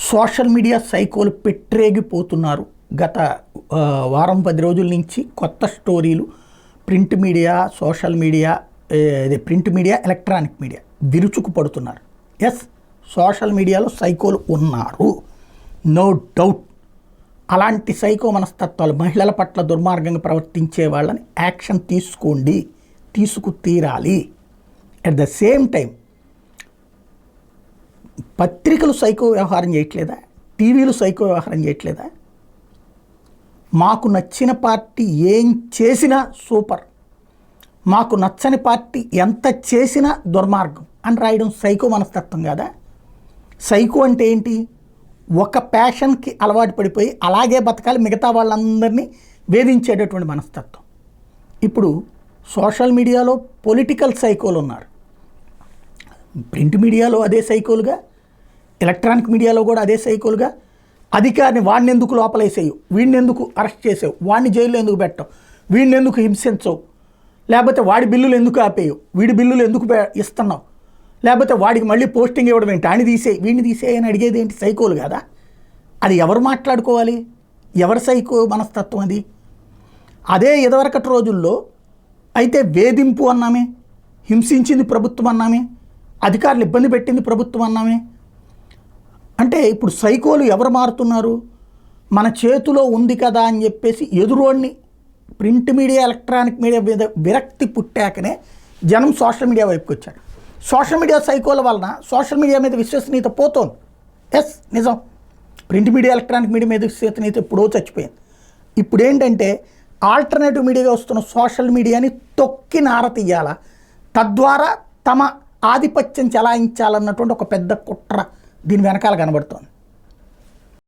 Social media సైకోలు పెట్టరేగిపోతున్నారు. గత వారం 10 రోజుల నుంచి కొత్త స్టోరీలు print media, social media, print media, electronic media విరుచుకు పడుతున్నారు. ఎస్, సోషల్ మీడియాలో సైకోలు ఉన్నారు, నో డౌట్. అలాంటి సైకో మనస్తత్వాలు, మహిళల పట్ల దుర్మార్గంగా ప్రవర్తించే వాళ్ళని యాక్షన్ తీసుకోండి, తీసుకు తీరాలి. అట్ ద సేమ్ టైం పత్రికలు సైకో వ్యవహారం చేయట్లేదా? టీవీలు సైకో వ్యవహారం చేయట్లేదా? మాకు నచ్చిన పార్టీ ఏం చేసినా సూపర్, మాకు నచ్చని పార్టీ ఎంత చేసినా దుర్మార్గం అని రాయడం సైకో మనస్తత్వం కాదా? సైకో అంటే ఏంటి? ఒక ప్యాషన్కి అలవాటు పడిపోయి అలాగే బతకాలి, మిగతా వాళ్ళందరినీ వేధించేటటువంటి మనస్తత్వం. ఇప్పుడు సోషల్ మీడియాలో పొలిటికల్ సైకోలు ఉన్నారు, ప్రింట్ మీడియాలో అదే సైకోలుగా, ఎలక్ట్రానిక్ మీడియాలో కూడా అదే సైకోలుగా. అధికారిని వాడిని ఎందుకు లోపలేసేయవు, వీడిని ఎందుకు అరెస్ట్ చేసావు, వాడిని జైల్లో ఎందుకు పెట్టవు, వీడిని ఎందుకు హింసించవు, లేకపోతే వాడి బిల్లులు ఎందుకు ఆపేయవు, వీడి బిల్లులు ఎందుకు ఇస్తున్నావు, లేకపోతే వాడికి మళ్ళీ పోస్టింగ్ ఇవ్వడం ఏంటి, ఆయన తీసేయి వీడిని తీసేయి అని అడిగేది ఏంటి? సైకోలు కదా అది? ఎవరు మాట్లాడుకోవాలి? ఎవరి సైకో మనస్తత్వం అది? అదే ఇదివరకటి రోజుల్లో అయితే వేధింపు అన్నామే, హింసించింది ప్రభుత్వం అన్నామే, అధికారులు ఇబ్బంది పెట్టింది ప్రభుత్వం అన్నామే. అంటే ఇప్పుడు సైకోలు ఎవరు మారుతున్నారు? మన చేతిలో ఉంది కదా అని చెప్పేసి ఎదురోడిని, ప్రింట్ మీడియా, ఎలక్ట్రానిక్ మీడియా మీద విరక్తి పుట్టాకనే జనం సోషల్ మీడియా వైపుకి వచ్చారు. సోషల్ మీడియా సైకోల వలన సోషల్ మీడియా మీద విశ్వసనీయత పోతోంది. ఎస్, నిజం. ప్రింట్ మీడియా, ఎలక్ట్రానిక్ మీడియా మీద విశ్వసనీయత ఎప్పుడో చచ్చిపోయింది. ఇప్పుడు ఏంటంటే ఆల్టర్నేటివ్ మీడియాగా వస్తున్న సోషల్ మీడియాని తొక్కి నారతీయాలా, తద్వారా తమ ఆధిపత్యం చెలాయించాలన్నటువంటి ఒక పెద్ద కుట్ర దీని వెనకాల కనబడుతోంది.